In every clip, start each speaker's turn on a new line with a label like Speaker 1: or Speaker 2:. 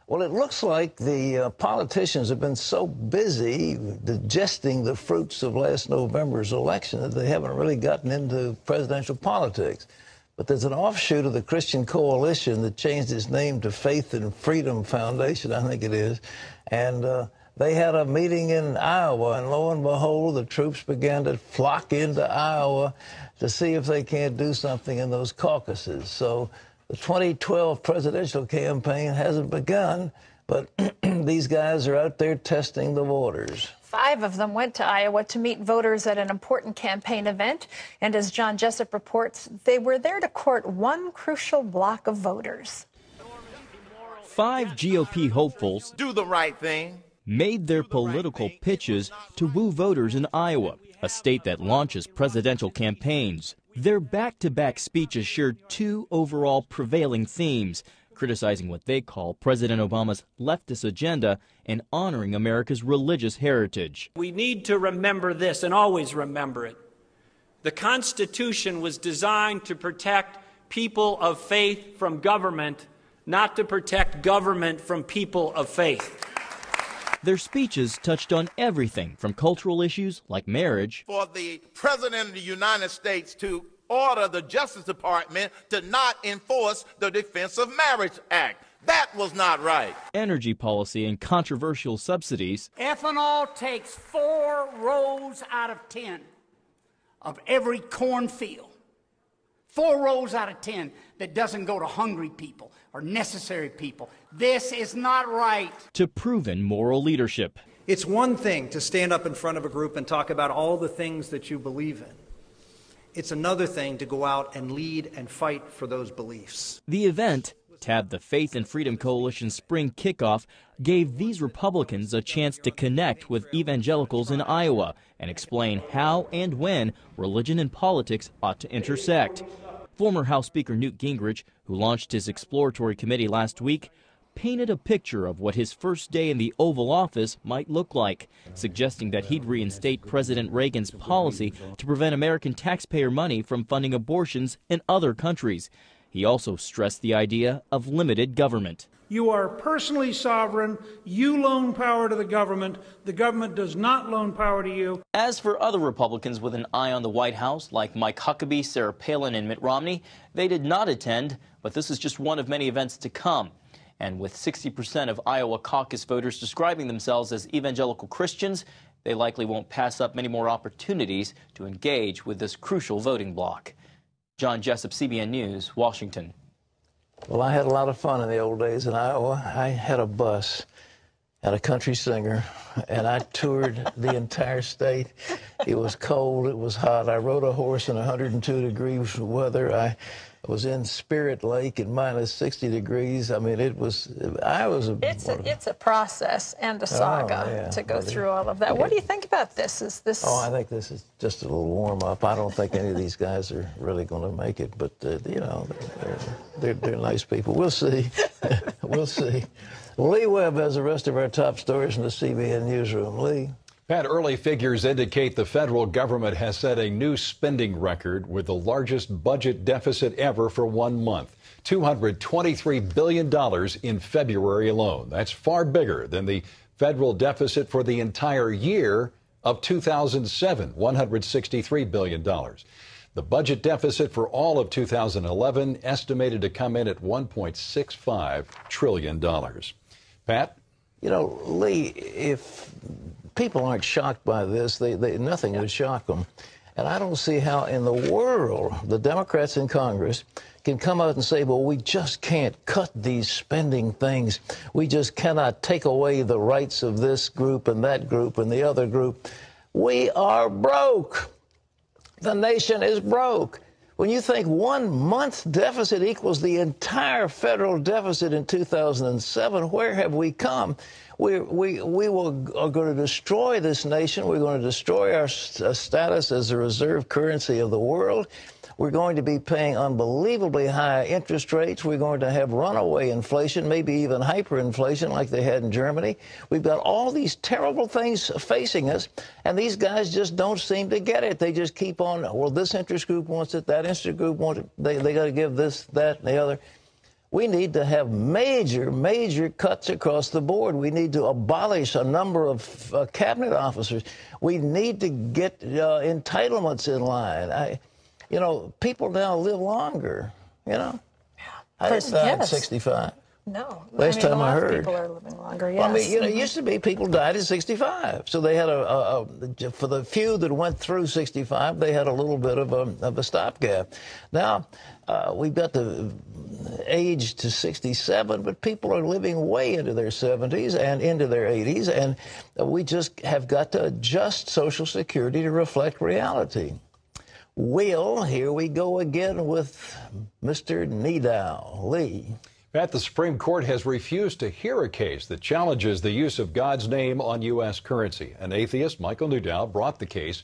Speaker 1: Well, it looks like the politicians have been so busy digesting the fruits of last November's election that they haven't really gotten into presidential politics. But there's an offshoot of the Christian Coalition that changed its name to Faith and Freedom Foundation, I think it is. And they had a meeting in Iowa, and lo and behold, the troops began to flock into Iowa to see if they can't do something in those caucuses. So the 2012 presidential campaign hasn't begun, but these guys are out there testing the waters.
Speaker 2: 5 of them went to Iowa to meet voters at an important campaign event. And as John Jessup reports, they were there to court one crucial block of voters.
Speaker 3: 5 GOP hopefuls
Speaker 4: do the right thing,
Speaker 3: made their political pitches to woo voters in Iowa, a state that launches presidential campaigns. Their back-to-back speeches shared 2 overall prevailing themes, criticizing what they call President Obama's leftist agenda and honoring America's religious heritage.
Speaker 5: We need to remember this and always remember it. The Constitution was designed to protect people of faith from government, not to protect government from people of faith.
Speaker 3: Their speeches touched on everything from cultural issues like marriage.
Speaker 4: For the President of the United States to order the Justice Department to not enforce the Defense of Marriage Act. That was not right.
Speaker 3: Energy policy and controversial subsidies.
Speaker 6: Ethanol takes 4 rows out of 10 of every cornfield. 4 rows out of 10 that doesn't go to hungry people or necessary people. This is not right.
Speaker 3: To proven moral leadership.
Speaker 7: It's one thing to stand up in front of a group and talk about all the things that you believe in. It's another thing to go out and lead and fight for those beliefs.
Speaker 3: The event, tabbed the Faith and Freedom Coalition Spring Kickoff, gave these Republicans a chance to connect with evangelicals in Iowa and explain how and when religion and politics ought to intersect. Former House Speaker Newt Gingrich, who launched his exploratory committee last week, painted a picture of what his first day in the Oval Office might look like, suggesting that he'd reinstate President Reagan's policy to prevent American taxpayer money from funding abortions in other countries. He also stressed the idea of limited government.
Speaker 8: You are personally sovereign. You loan power to the government. The government does not loan power to you.
Speaker 3: As for other Republicans with an eye on the White House, like Mike Huckabee, Sarah Palin, and Mitt Romney, they did not attend, but this is just one of many events to come. And with 60% of Iowa caucus voters describing themselves as evangelical Christians, they likely won't pass up many more opportunities to engage with this crucial voting bloc. John Jessup, CBN News, Washington.
Speaker 1: Well, I had a lot of fun in the old days in Iowa. I had a bus and a country singer, and I toured the entire state. It was cold, it was hot. I rode a horse in 102 degrees weather. I was in Spirit Lake at minus 60 degrees. I mean, it's
Speaker 2: a process and a saga to go through all of that. What do you think about this? Is this?
Speaker 1: Oh, I think this is just a little warm up. I don't think any of these guys are really going to make it, but you know, they're nice people. We'll see. We'll see. Lee Webb has the rest of our top stories from the CBN newsroom. Lee.
Speaker 9: Pat, early figures indicate the federal government has set a new spending record with the largest budget deficit ever for 1 month. $223 billion in February alone. That's far bigger than the federal deficit for the entire year of 2007, $163 billion. The budget deficit for all of 2011 estimated to come in at $1.65 trillion. Pat?
Speaker 1: You know, Lee, if people aren't shocked by this, nothing would shock them. And I don't see how in the world the Democrats in Congress can come out and say, well, we just can't cut these spending things. We just cannot take away the rights of this group and that group and the other group. We are broke. The nation is broke. When you think 1 month deficit equals the entire federal deficit in 2007, where have we come? We are going to destroy this nation. We're going to destroy our status as the reserve currency of the world. We're going to be paying unbelievably high interest rates. We're going to have runaway inflation, maybe even hyperinflation like they had in Germany. We've got all these terrible things facing us, and these guys just don't seem to get it. They just keep on, well, this interest group wants it, that interest group wants it. They got to give this, that, and the other. We need to have major cuts across the board. We need to abolish a number of cabinet officers. We need to get entitlements in line. You know, people now live longer, you know. I didn't die at 65.
Speaker 2: No.
Speaker 1: Last time I heard.
Speaker 2: People are living longer, yes.
Speaker 1: Well, I mean, you know, it used to be people died at 65. So they had for the few that went through 65, they had a little bit of a stopgap. Now, we've got the age to 67, but people are living way into their 70s and into their 80s, and we just have got to adjust Social Security to reflect reality. Well, here we go again with Mr. Nidal. Lee.
Speaker 9: Pat, the Supreme Court has refused to hear a case that challenges the use of God's name on U.S. currency. An atheist, Michael Nidal, brought the case,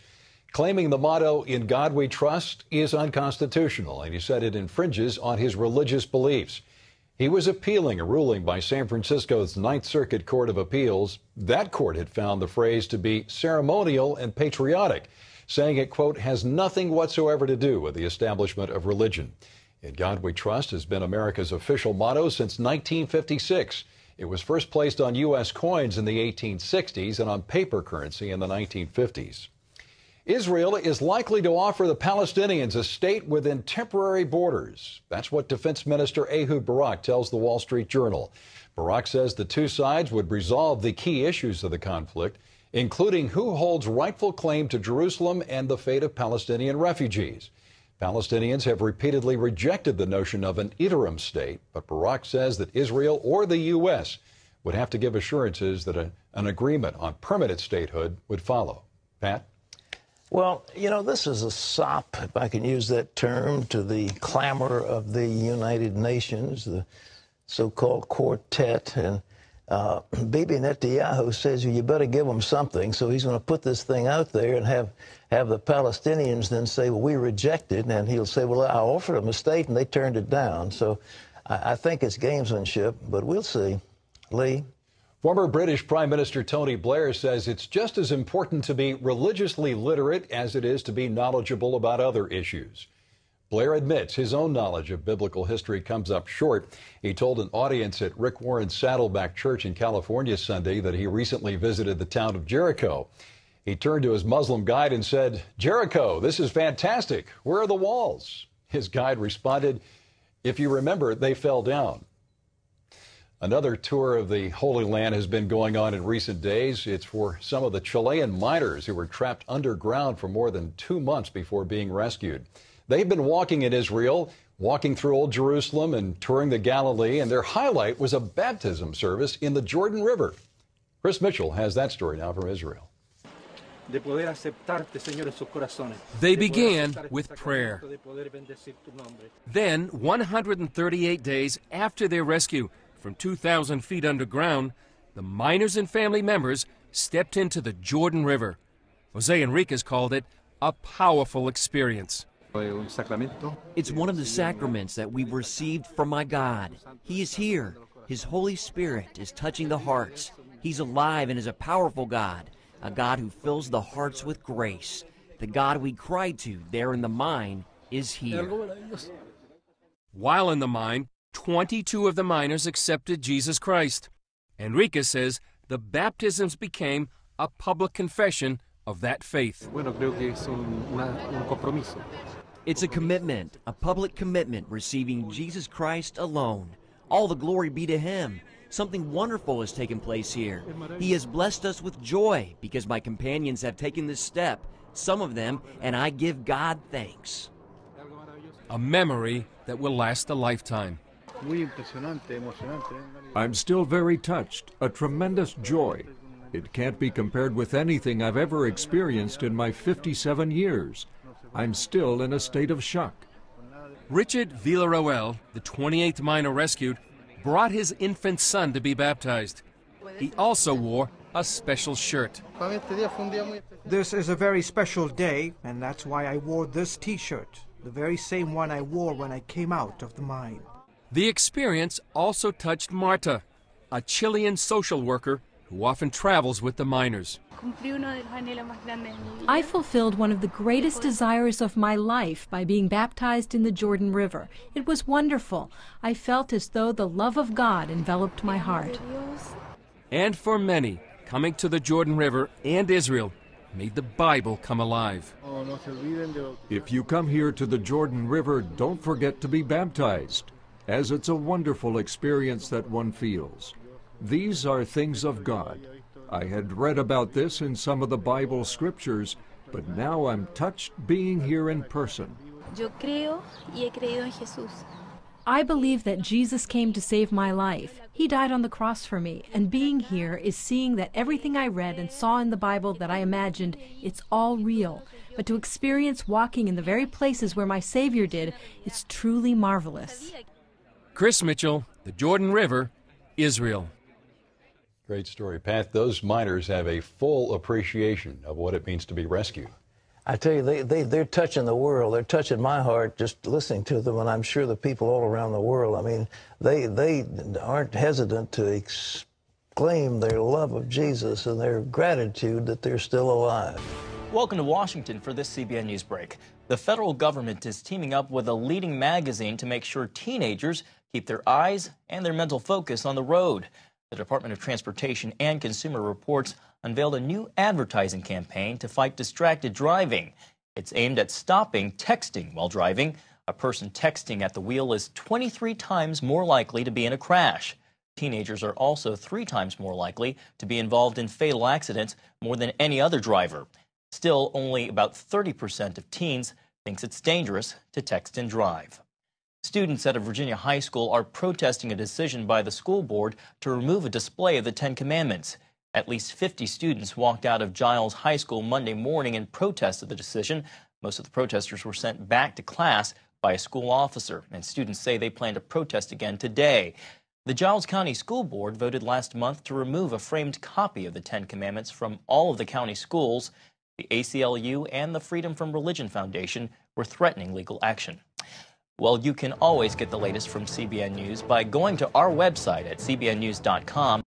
Speaker 9: claiming the motto, "In God We Trust," is unconstitutional, and he said it infringes on his religious beliefs. He was appealing a ruling by San Francisco's Ninth Circuit Court of Appeals. That court had found the phrase to be ceremonial and patriotic, saying it, quote, has nothing whatsoever to do with the establishment of religion. "In God We Trust" has been America's official motto since 1956. It was first placed on U.S. coins in the 1860s and on paper currency in the 1950s. Israel is likely to offer the Palestinians a state within temporary borders. That's what Defense Minister Ehud Barak tells the Wall Street Journal. Barak says the two sides would resolve the key issues of the conflict, including who holds rightful claim to Jerusalem and the fate of Palestinian refugees. Palestinians have repeatedly rejected the notion of an interim state, but Barak says that Israel or the U.S. would have to give assurances that an agreement on permanent statehood would follow. Pat?
Speaker 1: Well, you know, this is a sop, if I can use that term, to the clamor of the United Nations, the so-called quartet. And Bibi Netanyahu says, you better give them something. So he's going to put this thing out there and have the Palestinians then say, well, we reject it. And he'll say, well, I offered them a state and they turned it down. So I think it's gamesmanship, but we'll see. Lee?
Speaker 9: Former British Prime Minister Tony Blair says it's just as important to be religiously literate as it is to be knowledgeable about other issues. Blair admits his own knowledge of biblical history comes up short. He told an audience at Rick Warren's Saddleback Church in California Sunday that he recently visited the town of Jericho. He turned to his Muslim guide and said, "Jericho, this is fantastic. Where are the walls?" His guide responded, "If you remember, they fell down." Another tour of the Holy Land has been going on in recent days. It's for some of the Chilean miners who were trapped underground for more than 2 months before being rescued. They've been walking in Israel, walking through Old Jerusalem and touring the Galilee, and their highlight was a baptism service in the Jordan River. Chris Mitchell has that story now from Israel.
Speaker 10: They began with prayer. Then, 138 days after their rescue from 2,000 feet underground, the miners and family members stepped into the Jordan River. Jose Enriquez called it a powerful experience.
Speaker 11: It's one of the sacraments that we've received from my God. He is here. His Holy Spirit is touching the hearts. He's alive and is a powerful God, a God who fills the hearts with grace. The God we cried to there in the mine is here.
Speaker 10: While in the mine, 22 of the miners accepted Jesus Christ. Enriquez says the baptisms became a public confession of that faith.
Speaker 11: It's a commitment, a public commitment, receiving Jesus Christ alone. All the glory be to Him. Something wonderful has taken place here. He has blessed us with joy because my companions have taken this step, some of them, and I give God thanks.
Speaker 10: A memory that will last a lifetime.
Speaker 12: I'm still very touched, a tremendous joy. It can't be compared with anything I've ever experienced in my 57 years. I'm still in a state of shock.
Speaker 10: Richard Villaroel, the 28th miner rescued, brought his infant son to be baptized. He also wore a special shirt.
Speaker 13: This is a very special day, and that's why I wore this T-shirt, the very same one I wore when I came out of the mine.
Speaker 10: The experience also touched Marta, a Chilean social worker who often travels with the miners.
Speaker 14: I fulfilled one of the greatest desires of my life by being baptized in the Jordan River. It was wonderful. I felt as though the love of God enveloped my heart.
Speaker 10: And for many, coming to the Jordan River and Israel made the Bible come alive.
Speaker 12: If you come here to the Jordan River, don't forget to be baptized, as it's a wonderful experience that one feels. These are things of God. I had read about this in some of the Bible scriptures, but now I'm touched being here in person.
Speaker 14: I believe that Jesus came to save my life. He died on the cross for me, and being here is seeing that everything I read and saw in the Bible that I imagined, it's all real. But to experience walking in the very places where my Savior did, it's truly marvelous.
Speaker 10: Chris Mitchell, the Jordan River, Israel.
Speaker 9: Great story. Pat, those miners have a full appreciation of what it means to be rescued.
Speaker 1: I tell you, they're touching the world. They're touching my heart just listening to them, and I'm sure the people all around the world. I mean, they aren't hesitant to exclaim their love of Jesus and their gratitude that they're still alive.
Speaker 3: Welcome to Washington for this CBN News Break. The federal government is teaming up with a leading magazine to make sure teenagers keep their eyes and their mental focus on the road. The Department of Transportation and Consumer Reports unveiled a new advertising campaign to fight distracted driving. It's aimed at stopping texting while driving. A person texting at the wheel is 23 times more likely to be in a crash. Teenagers are also 3 times more likely to be involved in fatal accidents more than any other driver. Still, only about 30% of teens thinks it's dangerous to text and drive. Students at a Virginia high school are protesting a decision by the school board to remove a display of the Ten Commandments. At least 50 students walked out of Giles High School Monday morning in protest of the decision. Most of the protesters were sent back to class by a school officer, and students say they plan to protest again today. The Giles County School Board voted last month to remove a framed copy of the Ten Commandments from all of the county schools. The ACLU and the Freedom from Religion Foundation were threatening legal action. Well, you can always get the latest from CBN News by going to our website at cbnnews.com.